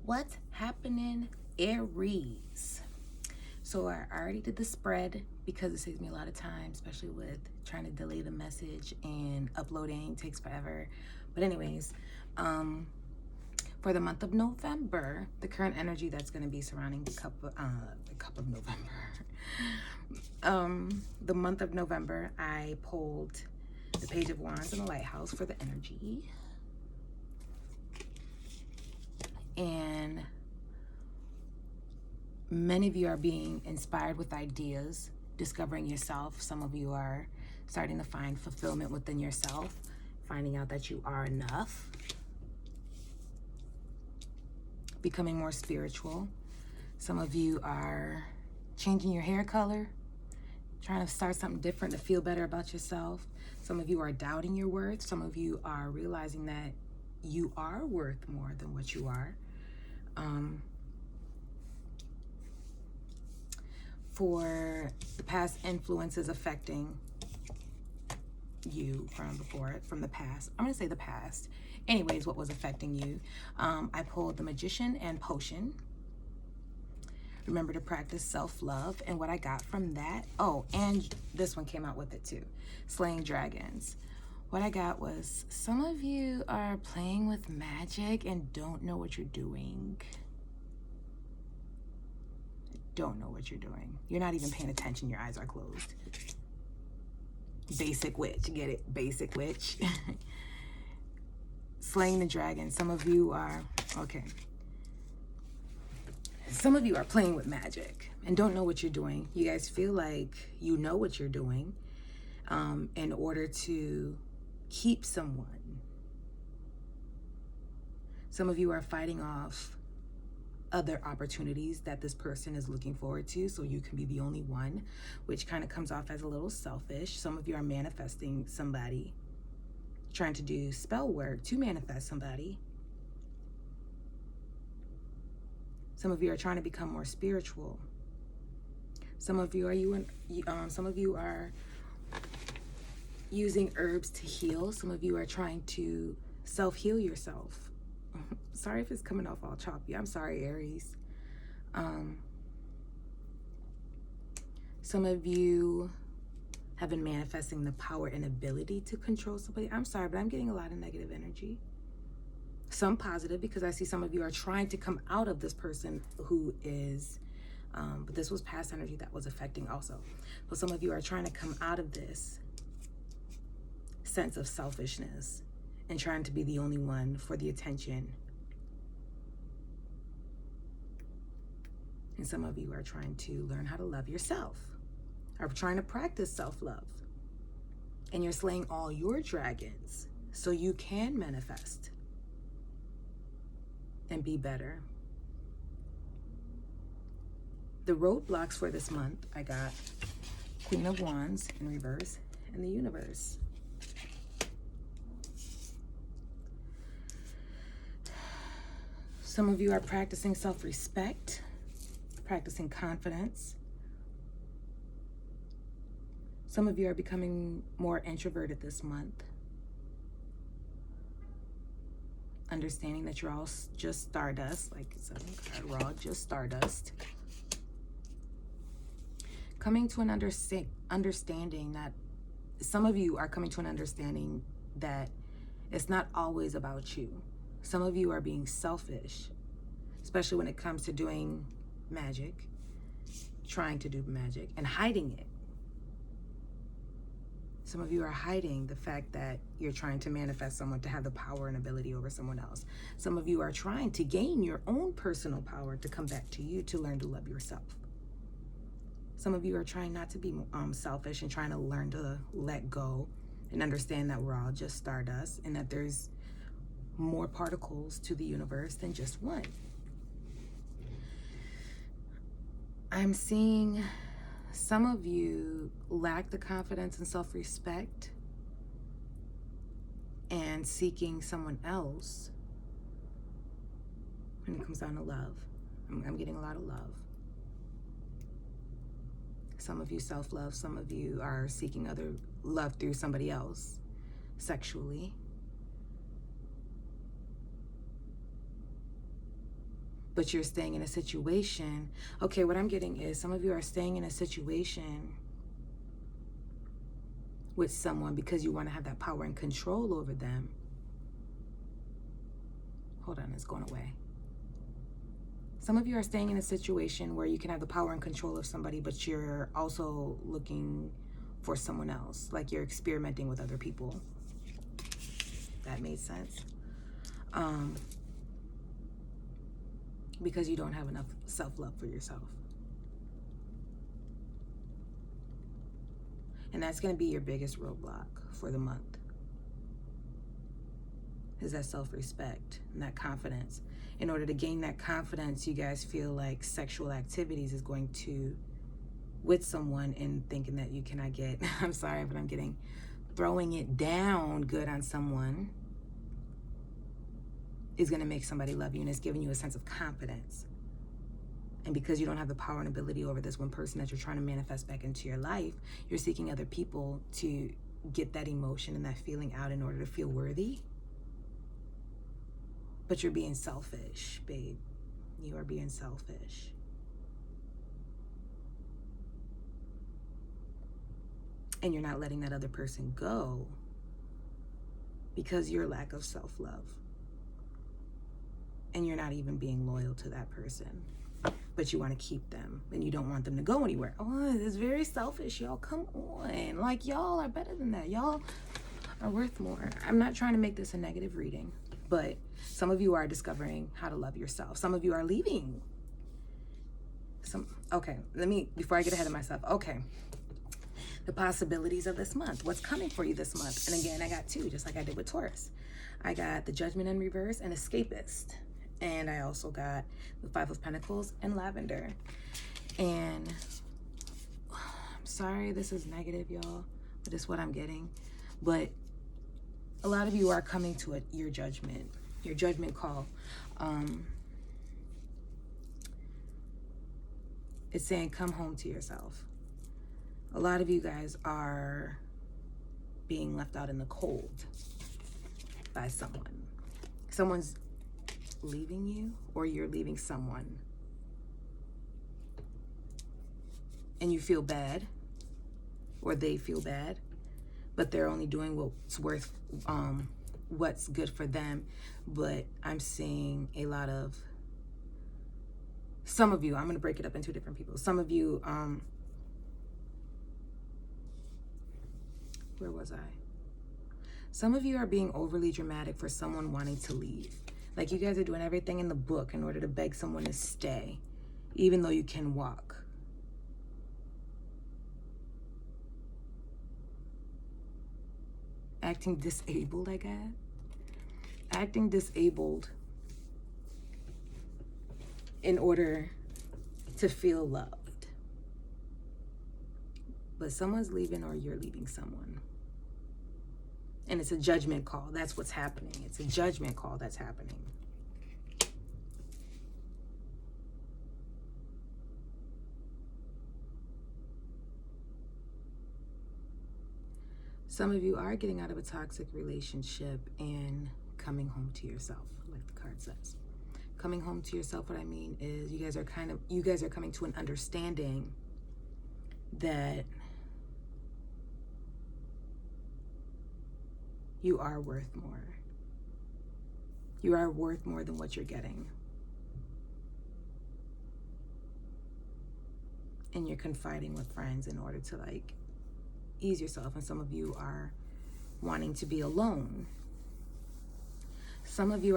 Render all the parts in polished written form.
What's happening, Aries? So I already did the spread because it saves me a lot of time, especially with trying to delay the message and uploading takes forever. But anyways, for the month of November, the current energy that's going to be surrounding the cup of November. The month of November, I pulled the Page of Wands and the Lighthouse for the energy. And many of you are being inspired with ideas, discovering yourself. Some of you are starting to find fulfillment within yourself, finding out that you are enough, becoming more spiritual. Some of you are changing your hair color, trying to start something different to feel better about yourself. Some of you are doubting your worth. Some of you are realizing that you are worth more than what you are. For the past influences affecting you from the past. I'm going to say the past. Anyways, what was affecting you? I pulled the Magician and Potion. Remember to practice self-love. And what I got from that, oh, and this one came out with it too, Slaying Dragons. What I got was, some of you are playing with magic and don't know what you're doing. Don't know what you're doing. You're not even paying attention. Your eyes are closed. Basic witch. Get it? Basic witch. Slaying the dragon. Some of you are, okay. Some of you are playing with magic and don't know what you're doing. You guys feel like you know what you're doing in order to keep someone. Some of you are fighting off other opportunities that this person is looking forward to, so you can be the only one, which kind of comes off as a little selfish. Some of you are manifesting somebody, trying to do spell work to manifest somebody. Some of you are trying to become more spiritual. Some of you are using herbs to heal. Some of you are trying to self-heal yourself. Sorry if it's coming off all choppy. I'm sorry, Aries. Some of you have been manifesting the power and ability to control somebody. I'm sorry, but I'm getting a lot of negative energy. Some positive, because I see some of you are trying to come out of this person who is, but this was past energy that was affecting also. But some of you are trying to come out of this sense of selfishness and trying to be the only one for the attention. And some of you are trying to learn how to love yourself, are trying to practice self-love. And you're slaying all your dragons so you can manifest and be better. The roadblocks for this month, I got Queen of Wands in reverse and the Universe. Some of you are practicing self-respect, practicing confidence. Some of you are becoming more introverted this month. Understanding that you're all just stardust, like it's we're all just stardust. Coming to an understanding that some of you are coming to an understanding that it's not always about you. Some of you are being selfish, especially when it comes to doing magic, trying to do magic, and hiding it. Some of you are hiding the fact that you're trying to manifest someone to have the power and ability over someone else. Some of you are trying to gain your own personal power to come back to you to learn to love yourself. Some of you are trying not to be selfish and trying to learn to let go and understand that we're all just stardust and that there's more particles to the universe than just one. I'm seeing some of you lack the confidence and self-respect and seeking someone else when it comes down to love. I'm getting a lot of love. Some of you self-love, some of you are seeking other love through somebody else sexually. but you're staying in a situation. Okay, what I'm getting is some of you are staying in a situation with someone because you want to have that power and control over them. Hold on, it's going away. Some of you are staying in a situation where you can have the power and control of somebody, but you're also looking for someone else. Like you're experimenting with other people. That made sense. Because you don't have enough self-love for yourself. And that's going to be your biggest roadblock for the month. Is that self-respect and that confidence. In order to gain that confidence, you guys feel like sexual activities is going to, with someone, and thinking that you cannot get, I'm sorry, but I'm getting, throwing it down good on someone is going to make somebody love you, and it's giving you a sense of confidence. And because you don't have the power and ability over this one person that you're trying to manifest back into your life, you're seeking other people to get that emotion and that feeling out in order to feel worthy. But you're being selfish, babe. You are being selfish. And you're not letting that other person go because your lack of self-love. And you're not even being loyal to that person, but you want to keep them and you don't want them to go anywhere. Oh, it's very selfish, y'all. Come on. Like, y'all are better than that. Y'all are worth more. I'm not trying to make this a negative reading, but some of you are discovering how to love yourself. Some of you are leaving. Okay, before I get ahead of myself, okay. The possibilities of this month. What's coming for you this month? And again, I got two, just like I did with Taurus. I got the Judgment in reverse and Escapist. And I also got the Five of Pentacles and Lavender. And I'm sorry, this is negative, y'all, but it's what I'm getting. But a lot of you are coming to your judgment call. It's saying, come home to yourself. A lot of you guys are being left out in the cold by someone. Someone's leaving you, or you're leaving someone. And you feel bad, or they feel bad, but they're only doing what's good for them. But I'm seeing a lot of, some of you, I'm going to break it up into different people. Some of you, where was I? Some of you are being overly dramatic for someone wanting to leave. Like you guys are doing everything in the book in order to beg someone to stay, even though you can walk. Acting disabled, I guess. Acting disabled in order to feel loved. But someone's leaving, or you're leaving someone. And it's a judgment call. That's what's happening. It's a judgment call that's happening. Some of you are getting out of a toxic relationship and coming home to yourself, like the card says. Coming home to yourself, what I mean is you guys are coming to an understanding that you are worth more. You are worth more than what you're getting. And you're confiding with friends in order to like ease yourself. And some of you are wanting to be alone. Some of you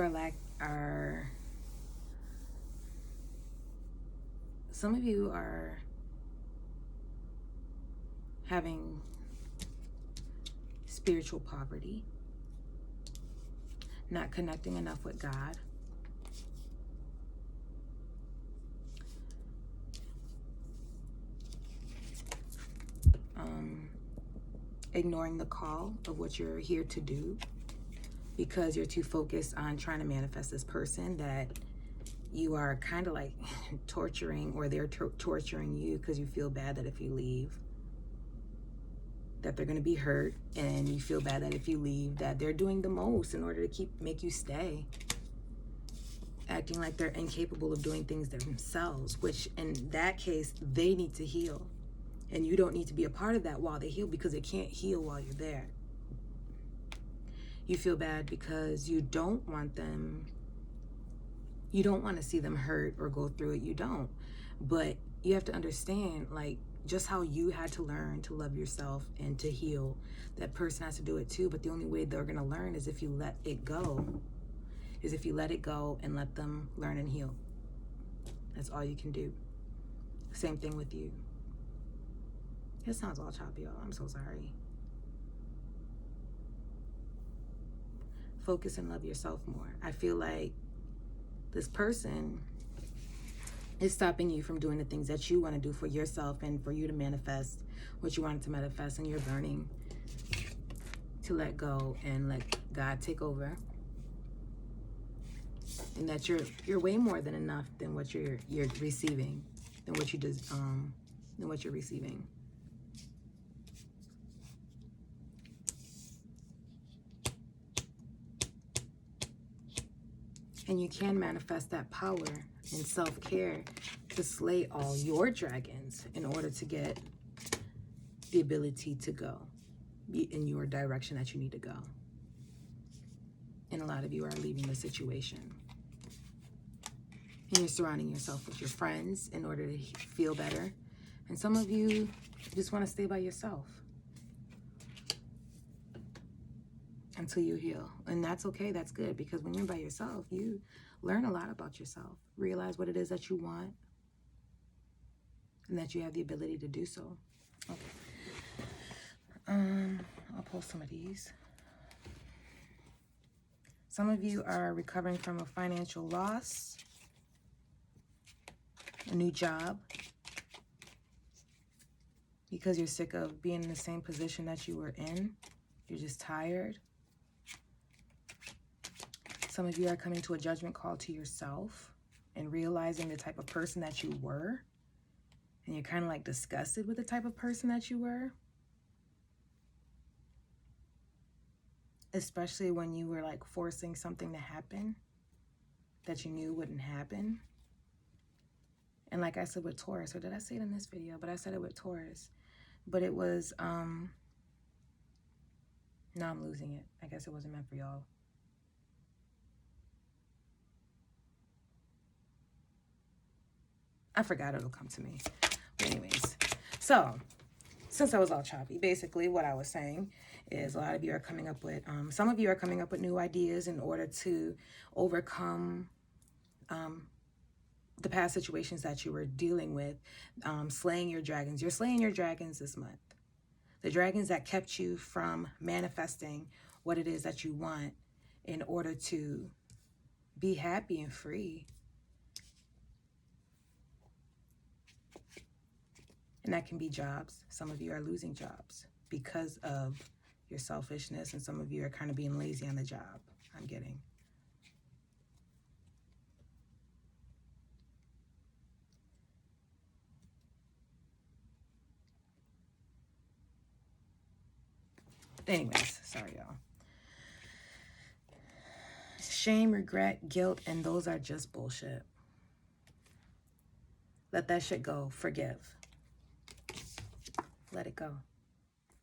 some of you are having spiritual poverty, not connecting enough with God. Ignoring the call of what you're here to do because you're too focused on trying to manifest this person that you are kind of like torturing, or they're torturing you because you feel bad that if you leave, that they're going to be hurt, and you feel bad that if you leave, that they're doing the most in order to make you stay. acting like they're incapable of doing things themselves, which in that case, they need to heal. And you don't need to be a part of that while they heal, because they can't heal while you're there. You feel bad because you don't want to see them hurt or go through it. You don't. But you have to understand, like, just how you had to learn to love yourself and to heal, that person has to do it too. But the only way they're going to learn is if you let it go. Is if you let it go and let them learn and heal. That's all you can do. Same thing with you. It sounds all choppy, y'all. I'm so sorry. Focus and love yourself more. I feel like this person is stopping you from doing the things that you want to do for yourself and for you to manifest what you wanted to manifest, and you're learning to let go and let God take over. And that you're way more than enough than what you're receiving, than what you're receiving. And you can manifest that power and self-care to slay all your dragons in order to get the ability to go in your direction that you need to go. And a lot of you are leaving the situation. And you're surrounding yourself with your friends in order to feel better. And some of you just want to stay by yourself until you heal. And that's okay, that's good, because when you're by yourself, you learn a lot about yourself. Realize what it is that you want and that you have the ability to do so. Okay. I'll pull some of these. Some of you are recovering from a financial loss, a new job, because you're sick of being in the same position that you were in. You're just tired. Some of you are coming to a judgment call to yourself and realizing the type of person that you were. And you're kind of like disgusted with the type of person that you were. Especially when you were like forcing something to happen that you knew wouldn't happen. And like I said with Taurus, or did I say it in this video? But I said it with Taurus. But it was, now I'm losing it. I guess it wasn't meant for y'all. I forgot, it'll come to me. But anyways, so since I was all choppy, basically what I was saying is a lot of you are coming up with, some of you are coming up with new ideas in order to overcome the past situations that you were dealing with, slaying your dragons. You're slaying your dragons this month. The dragons that kept you from manifesting what it is that you want in order to be happy and free. And that can be jobs. Some of you are losing jobs because of your selfishness, and some of you are kind of being lazy on the job, I'm getting. Anyways, sorry, y'all. Shame, regret, guilt, and those are just bullshit. Let that shit go. Forgive. Let it go.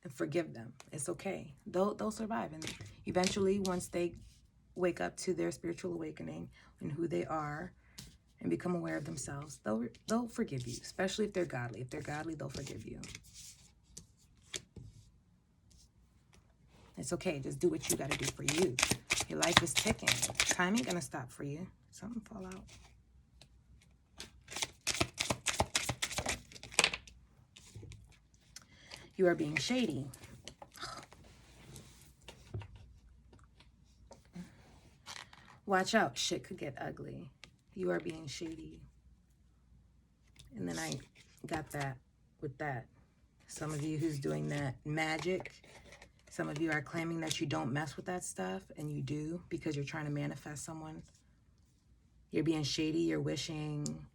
And forgive them. It's okay. They'll survive. And eventually, once they wake up to their spiritual awakening and who they are and become aware of themselves, they'll forgive you, especially if they're godly. If they're godly, they'll forgive you. It's okay. Just do what you got to do for you. Your life is ticking. Time ain't going to stop for you. Something fall out. You are being shady. Watch out. Shit could get ugly. You are being shady. And then I got that with that. Some of you who's doing that magic. Some of you are claiming that you don't mess with that stuff, and you do because you're trying to manifest someone. You're being shady. You're wishing.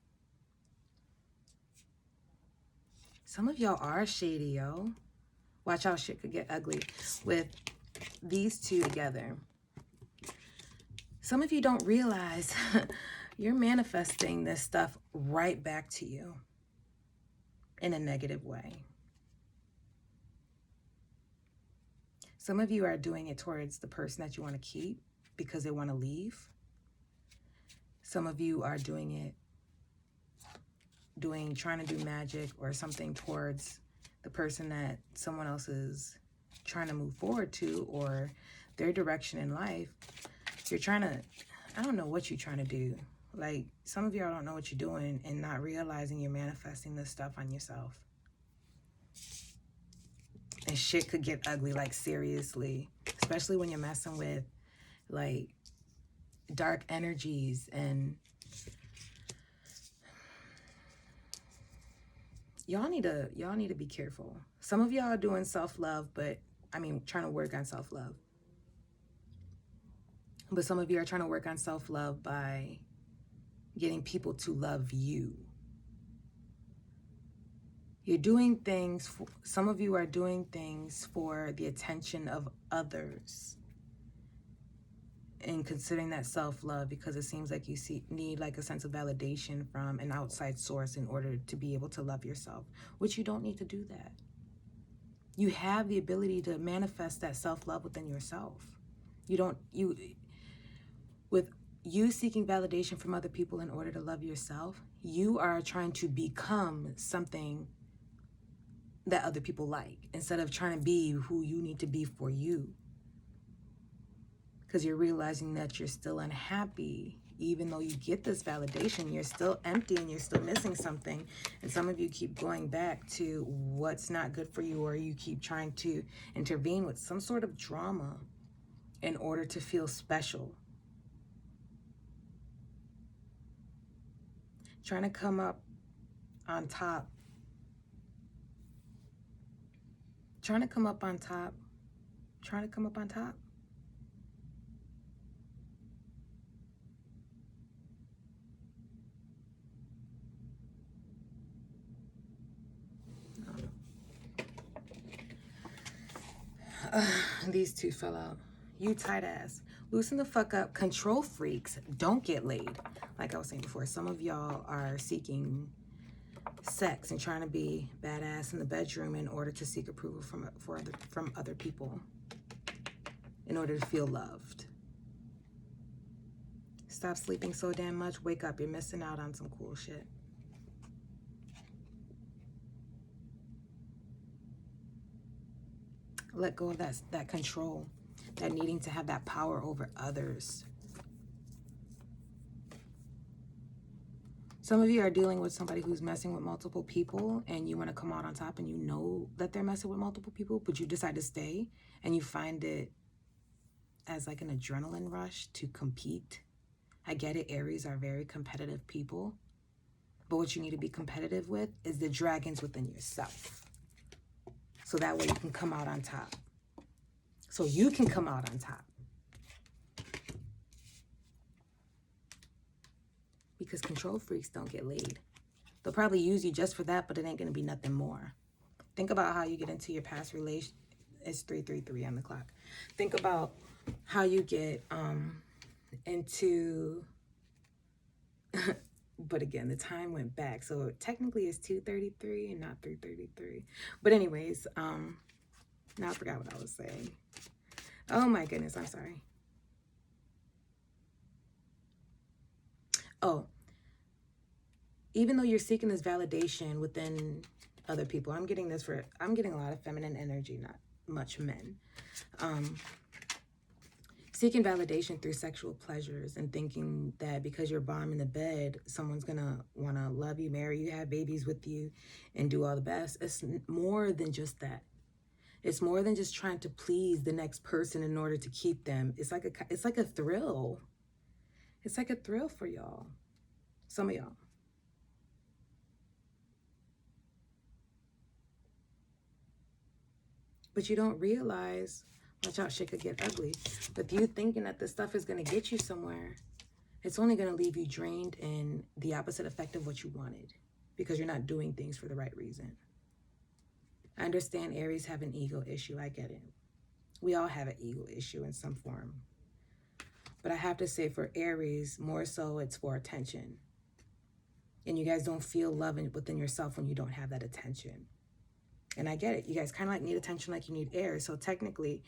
Some of y'all are shady, yo. Watch out, shit could get ugly with these two together. Some of you don't realize You're manifesting this stuff right back to you in a negative way. Some of you are doing it towards the person that you want to keep because they want to leave. Some of you are trying to do magic or something towards the person that someone else is trying to move forward to, or their direction in life. You're trying to, I don't know what you're trying to do. Like, some of y'all don't know what you're doing and not realizing you're manifesting this stuff on yourself. And shit could get ugly, like, seriously. Especially when you're messing with, like, dark energies. And y'all need to be careful. Some of y'all are doing self-love, but trying to work on self-love. But some of you are trying to work on self-love by getting people to love you. You're doing things, some of you are doing things for the attention of others. And considering that self-love because it seems like you need like a sense of validation from an outside source in order to be able to love yourself, which you don't need to do that. You have the ability to manifest that self-love within yourself. With you seeking validation from other people in order to love yourself, you are trying to become something that other people like, instead of trying to be who you need to be for you. Because you're realizing that you're still unhappy. Even though you get this validation, you're still empty and you're still missing something. And some of you keep going back to what's not good for you, or you keep trying to intervene with some sort of drama in order to feel special. Trying to come up on top. Trying to come up on top. Trying to come up on top. These two fell out. You tight ass. Loosen the fuck up. Control freaks don't get laid. Like I was saying before, some of y'all are seeking sex and trying to be badass in the bedroom in order to seek approval from other people, in order to feel loved. Stop sleeping so damn much. Wake up. You're missing out on some cool shit. Let go of that control, that needing to have that power over others. Some of you are dealing with somebody who's messing with multiple people, and you want to come out on top, and you know that they're messing with multiple people, but you decide to stay, and you find it as like an adrenaline rush to compete. I get it, Aries are very competitive people, but what you need to be competitive with is the dragons within yourself. So that way you can come out on top. So you can come out on top. Because control freaks don't get laid. They'll probably use you just for that, but it ain't going to be nothing more. Think about how you get into your past relation. It's 3:33 on the clock. Think about how you get into... But again, the time went back. So technically it's 2:33 and not 3:33. But anyways, now I forgot what I was saying. Oh my goodness, I'm sorry. Oh, even though you're seeking this validation within other people, I'm getting a lot of feminine energy, not much men. Seeking validation through sexual pleasures and thinking that because you're bomb in the bed, someone's gonna wanna love you, marry you, have babies with you, and do all the best. It's more than just that. It's more than just trying to please the next person in order to keep them. It's like a thrill. It's like a thrill for y'all. Some of y'all. But you don't realize, watch out, shit could get ugly. But you thinking that this stuff is going to get you somewhere, it's only going to leave you drained and the opposite effect of what you wanted, because you're not doing things for the right reason. I understand Aries have an ego issue. I get it. We all have an ego issue in some form. But I have to say for Aries, more so it's for attention. And you guys don't feel love within yourself when you don't have that attention. And I get it. You guys kind of like need attention like you need air. So technically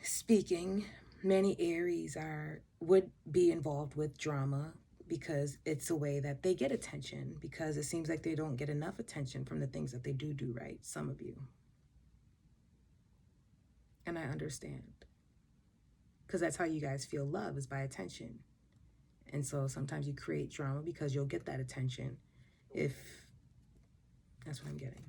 speaking, many Aries would be involved with drama because it's a way that they get attention, because it seems like they don't get enough attention from the things that they do right, some of you. And I understand. Because that's how you guys feel love, is by attention. And so sometimes you create drama because you'll get that attention if that's what I'm getting.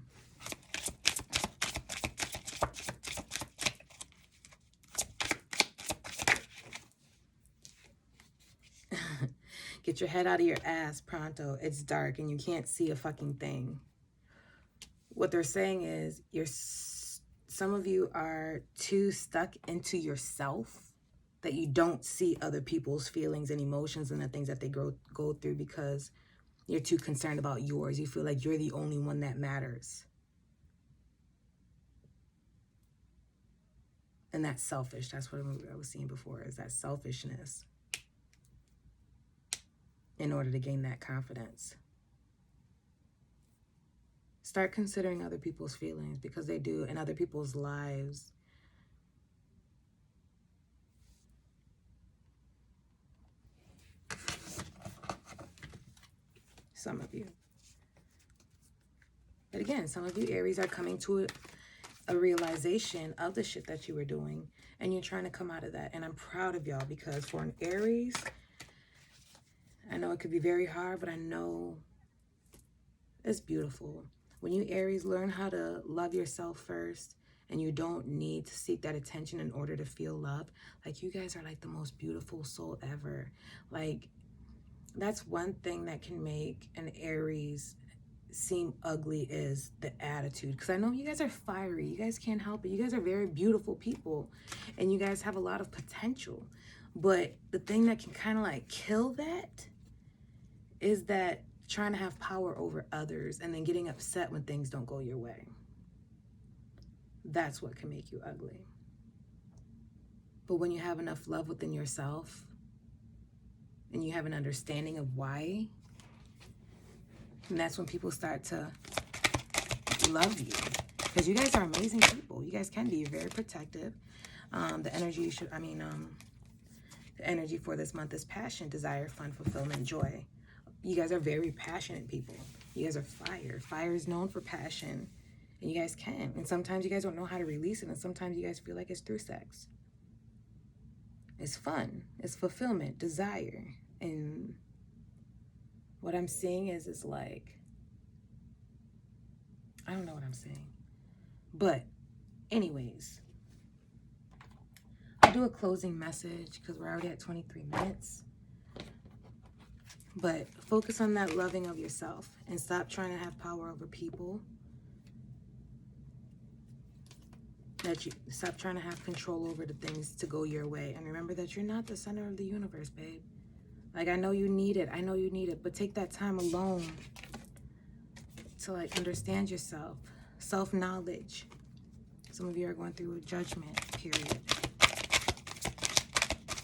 Get your head out of your ass pronto. It's dark and you can't see a fucking thing. What they're saying is some of you are too stuck into yourself that you don't see other people's feelings and emotions and the things that they go through because you're too concerned about yours. You feel like you're the only one that matters. And that's selfish. That's what I was seeing before, is that selfishness in order to gain that confidence. Start considering other people's feelings, because they do, in other people's lives. Some of you. But again, some of you Aries are coming to a realization of the shit that you were doing, and you're trying to come out of that. And I'm proud of y'all, because for an Aries, I know it could be very hard, but I know it's beautiful. When you Aries learn how to love yourself first, and you don't need to seek that attention in order to feel love, like, you guys are like the most beautiful soul ever. Like, that's one thing that can make an Aries seem ugly, is the attitude. Because I know you guys are fiery. You guys can't help it. You guys are very beautiful people, and you guys have a lot of potential. But the thing that can kind of like kill that is that trying to have power over others and then getting upset when things don't go your way. That's what can make you ugly. But when you have enough love within yourself and you have an understanding of why, and that's when people start to love you. Because you guys are amazing people. You guys can be. You're very protective. The energy the energy for this month is passion, desire, fun, fulfillment, joy. You guys are very passionate people. You guys are fire. Fire is known for passion. And you guys can. And sometimes you guys don't know how to release it. And sometimes you guys feel like it's through sex. It's fun. It's fulfillment, desire. And what I'm seeing is like, I don't know what I'm saying. But anyways, I'll do a closing message because we're already at 23 minutes. But focus on that loving of yourself and stop trying to have power over people. Stop trying to have control over the things to go your way. And remember that you're not the center of the universe, babe. Like, I know you need it. I know you need it. But take that time alone to like understand yourself. Self-knowledge. Some of you are going through a judgment period.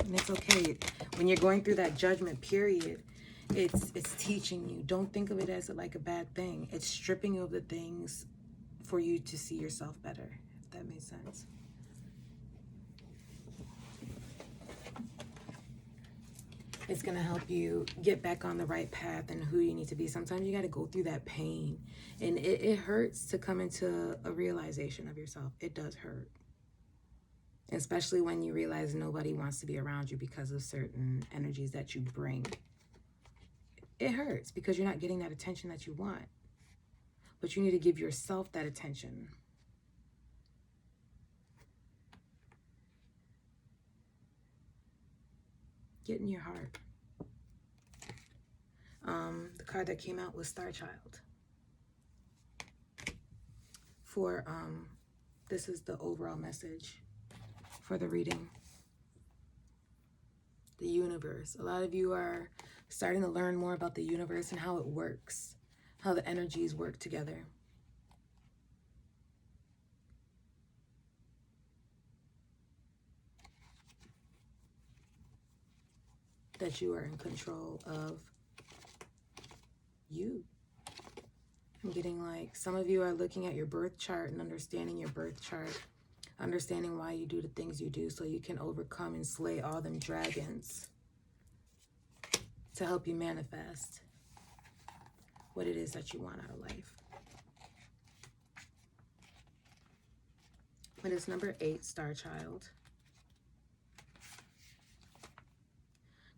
And it's okay. When you're going through that judgment period, it's teaching you. Don't think of it as like a bad thing. It's stripping you of the things for you to see yourself better, if that makes sense. It's going to help you get back on the right path and who you need to be. Sometimes you got to go through that pain. And it hurts to come into a realization of yourself. It does hurt. Especially when you realize nobody wants to be around you because of certain energies that you bring. It hurts because you're not getting that attention that you want. But you need to give yourself that attention. Get in your heart. The card that came out was Star Child. This is the overall message for the reading. The universe. A lot of you are starting to learn more about the universe and how it works, how the energies work together. that you are in control of you. I'm getting like some of you are looking at your birth chart and understanding your birth chart, understanding why you do the things you do so you can overcome and slay all them dragons to help you manifest what it is that you want out of life. It is number 8, Star Child.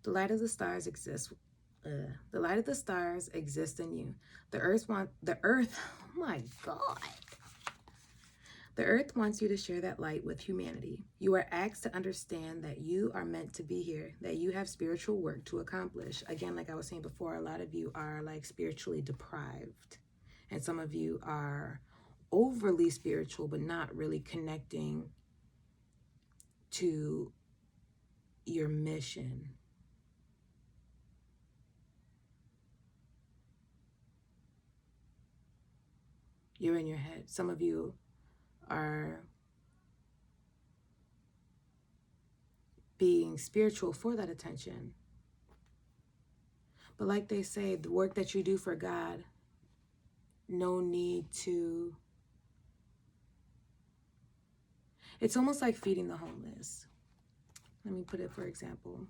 The light of the stars exists. The light of the stars exists in you. The earth, oh my God. The earth wants you to share that light with humanity. You are asked to understand that you are meant to be here, that you have spiritual work to accomplish. Again, like I was saying before, a lot of you are like spiritually deprived. And some of you are overly spiritual, but not really connecting to your mission. You're in your head. Some of you are being spiritual for that attention. But like they say, the work that you do for God, no need to... It's almost like feeding the homeless. Let me put it for example.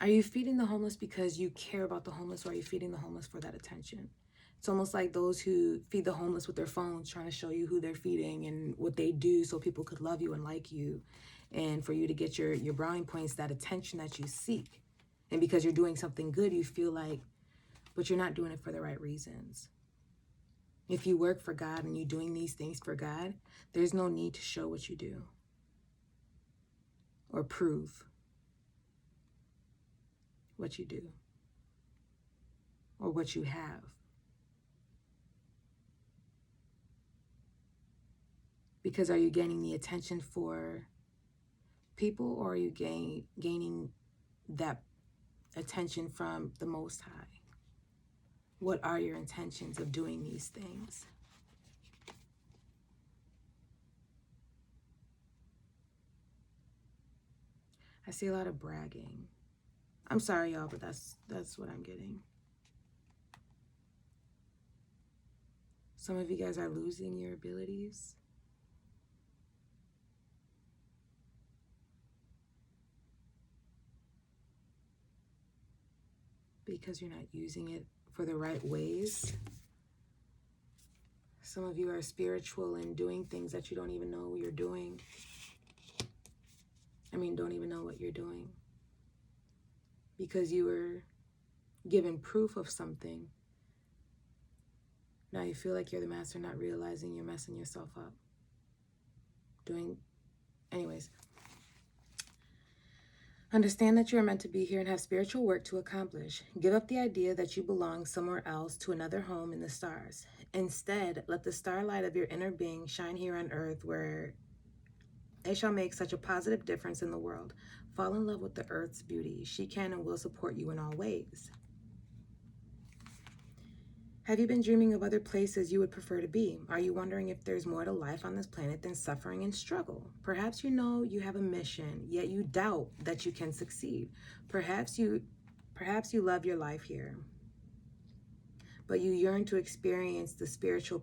Are you feeding the homeless because you care about the homeless, or are you feeding the homeless for that attention? It's almost like those who feed the homeless with their phones, trying to show you who they're feeding and what they do so people could love you and like you. And for you to get your brownie points, that attention that you seek. And because you're doing something good, you feel like, but you're not doing it for the right reasons. If you work for God and you're doing these things for God, there's no need to show what you do or prove what you do or what you have. Because are you gaining the attention for people, or are you gaining that attention from the Most High? What are your intentions of doing these things? I see a lot of bragging. I'm sorry, y'all, but that's what I'm getting. Some of you guys are losing your abilities. Because you're not using it for the right ways. Some of you are spiritual and doing things that you don't even know you're doing. Don't even know what you're doing. Because you were given proof of something. Now you feel like you're the master, not realizing you're messing yourself up. Anyways. Understand that you are meant to be here and have spiritual work to accomplish. Give up the idea that you belong somewhere else, to another home in the stars. Instead, let the starlight of your inner being shine here on earth, where it shall make such a positive difference in the world. Fall in love with the earth's beauty. She can and will support you in all ways. Have you been dreaming of other places you would prefer to be? Are you wondering if there's more to life on this planet than suffering and struggle? Perhaps you know you have a mission, yet you doubt that you can succeed. Perhaps you love your life here, but you yearn to experience the spiritual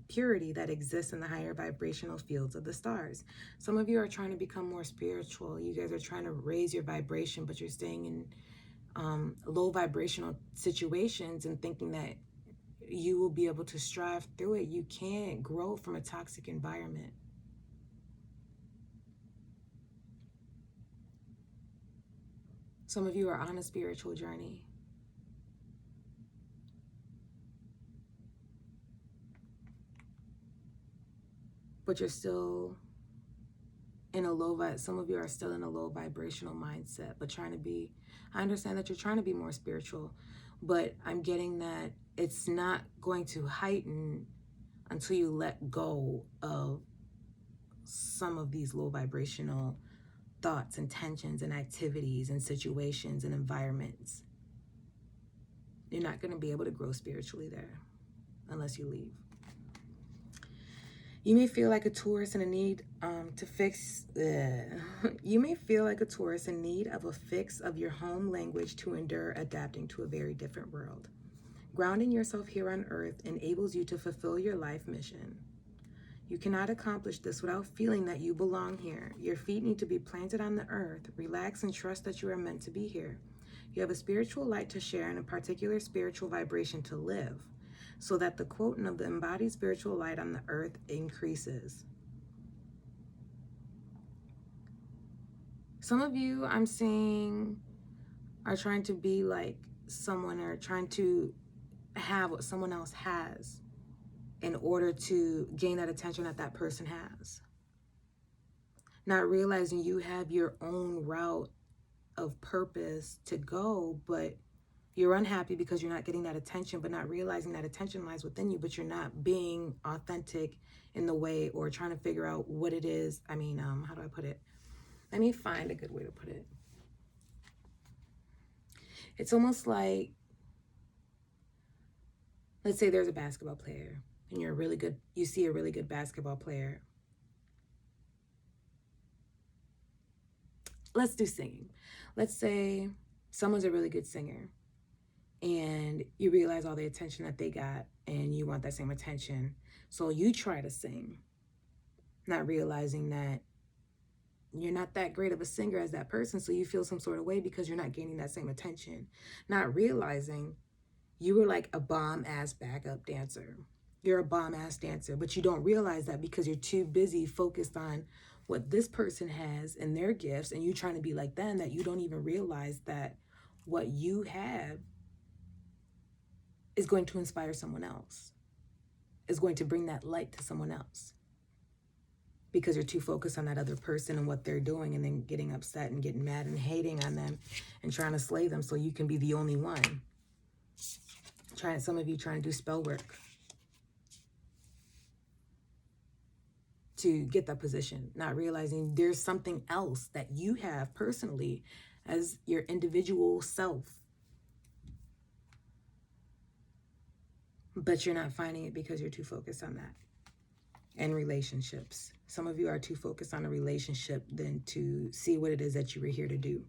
purity that exists in the higher vibrational fields of the stars. Some of you are trying to become more spiritual. You guys are trying to raise your vibration, but you're staying in low vibrational situations and thinking that you will be able to strive through it. You can't grow from a toxic environment. Some of you are on a spiritual journey. But you're still in a some of you are still in a low vibrational mindset, but I understand that you're trying to be more spiritual, but I'm getting that it's not going to heighten until you let go of some of these low vibrational thoughts, intentions, and activities, and situations, and environments. You're not going to be able to grow spiritually there unless you leave. You may feel like a tourist in a need to fix. You may feel like a tourist in need of a fix of your home language to endure adapting to a very different world. Grounding yourself here on earth enables you to fulfill your life mission. You cannot accomplish this without feeling that you belong here. Your feet need to be planted on the earth. Relax and trust that you are meant to be here. You have a spiritual light to share and a particular spiritual vibration to live, so that the quotient of the embodied spiritual light on the earth increases. Some of you, I'm seeing, are trying to be like someone, or trying to have what someone else has in order to gain that attention that that person has. Not realizing you have your own route of purpose to go, but you're unhappy because you're not getting that attention, but not realizing that attention lies within you, but you're not being authentic in the way, or trying to figure out what it is. How do I put it? Let me find a good way to put it. It's almost like, let's say there's a basketball player and you see a really good basketball player. Let's do singing. Let's say someone's a really good singer and you realize all the attention that they got and you want that same attention. So you try to sing, not realizing that you're not that great of a singer as that person. So you feel some sort of way because you're not gaining that same attention, not realizing you were like a bomb-ass backup dancer. You're a bomb-ass dancer, but you don't realize that because you're too busy focused on what this person has and their gifts, and you trying to be like them, that you don't even realize that what you have is going to inspire someone else, is going to bring that light to someone else, because you're too focused on that other person and what they're doing, and then getting upset and getting mad and hating on them and trying to slay them so you can be the only one. Some of you trying to do spell work to get that position, not realizing there's something else that you have personally as your individual self, but you're not finding it because you're too focused on that. And relationships. Some of you are too focused on a relationship than to see what it is that you were here to do.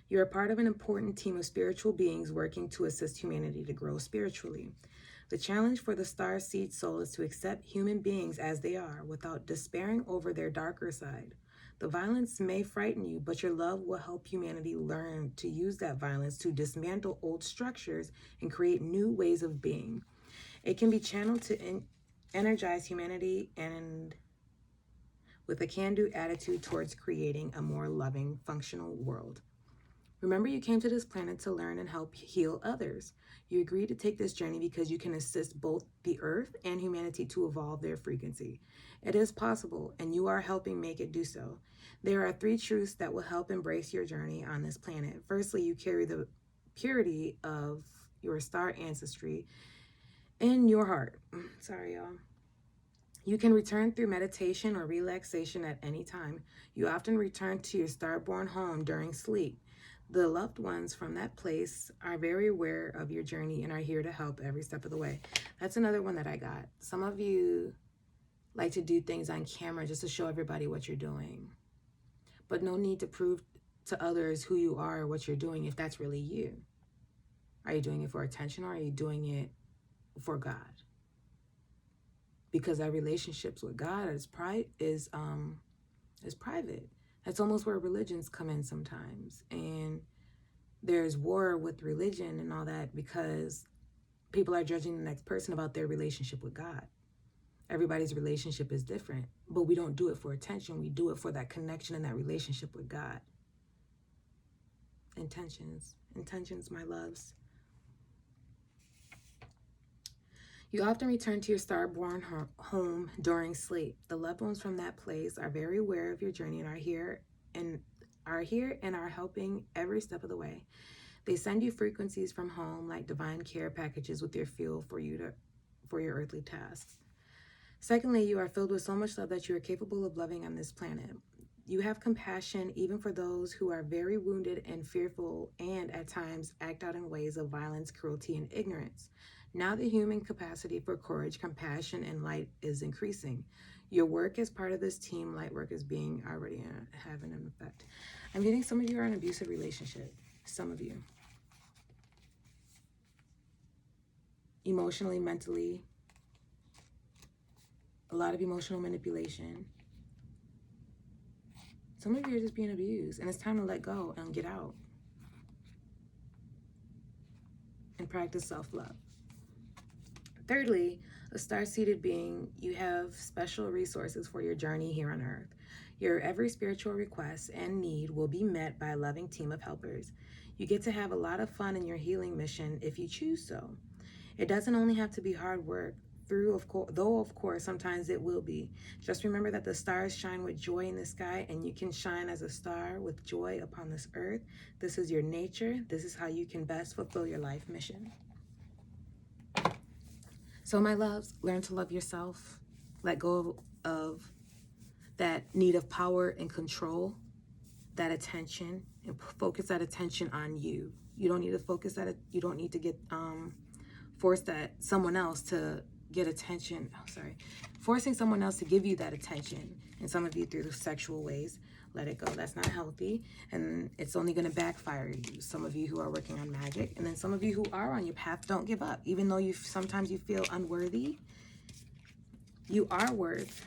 You're a part of an important team of spiritual beings working to assist humanity to grow spiritually. The challenge for the star seed soul is to accept human beings as they are without despairing over their darker side. The violence may frighten you, but your love will help humanity learn to use that violence to dismantle old structures and create new ways of being. It can be channeled to energize humanity and with a can-do attitude towards creating a more loving, functional world. Remember, you came to this planet to learn and help heal others. You agreed to take this journey because you can assist both the earth and humanity to evolve their frequency. It is possible, and you are helping make it do so. There are 3 truths that will help embrace your journey on this planet. Firstly, you carry the purity of your star ancestry in your heart. Sorry, y'all. You can return through meditation or relaxation at any time. You often return to your star-born home during sleep. The loved ones from that place are very aware of your journey and are here to help every step of the way. That's another one that I got. Some of you like to do things on camera just to show everybody what you're doing, but no need to prove to others who you are or what you're doing if that's really you. Are you doing it for attention, or are you doing it for God? Because our relationships with God is private. That's almost where religions come in sometimes. And there's war with religion and all that because people are judging the next person about their relationship with God. Everybody's relationship is different, but we don't do it for attention. We do it for that connection and that relationship with God. Intentions, my loves. You often return to your star-born home during sleep. The loved ones from that place are very aware of your journey and are here and are helping every step of the way. They send you frequencies from home like divine care packages with your fuel for your earthly tasks. Secondly, you are filled with so much love that you are capable of loving on this planet. You have compassion even for those who are very wounded and fearful, and at times act out in ways of violence, cruelty, and ignorance. Now the human capacity for courage, compassion, and light is increasing. Your work as part of this team, light work, is being already having an effect. I'm getting some of you are in an abusive relationship. Some of you. Emotionally, mentally, a lot of emotional manipulation. Some of you are just being abused, and it's time to let go and get out and practice self-love. Thirdly, a star-seated being, you have special resources for your journey here on earth. Your every spiritual request and need will be met by a loving team of helpers. You get to have a lot of fun in your healing mission if you choose so. It doesn't only have to be hard work, though of course sometimes it will be. Just remember that the stars shine with joy in the sky, and you can shine as a star with joy upon this earth. This is your nature. This is how you can best fulfill your life mission. So my loves, learn to love yourself. Let go of that need of power and control, that attention, and focus that attention on you. You don't need to focus that. You don't need to get force that someone else to get attention. Forcing someone else to give you that attention. And some of you through the sexual ways. Let it go. That's not healthy, and it's only going to backfire you. Some of you who are working on magic, and then some of you who are on your path, don't give up. Even though sometimes you feel unworthy, you are worth.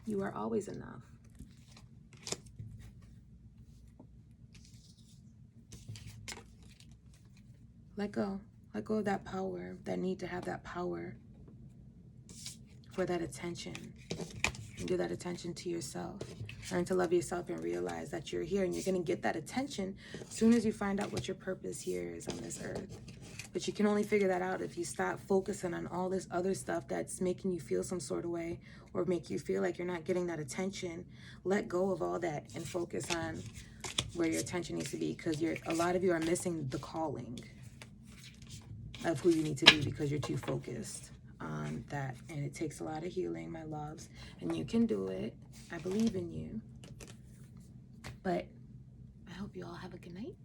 You are always enough. Let go. Let go of that power, that need to have that power for that attention. And give that attention to yourself. Learn to love yourself and realize that you're here, and you're going to get that attention as soon as you find out what your purpose here is on this earth. But you can only figure that out if you stop focusing on all this other stuff that's making you feel some sort of way or make you feel like you're not getting that attention. Let go of all that and focus on where your attention needs to be, because a lot of you are missing the calling of who you need to be because you're too focused on that. And it takes a lot of healing, my loves, and you can do it. I believe in you. But I hope you all have a good night.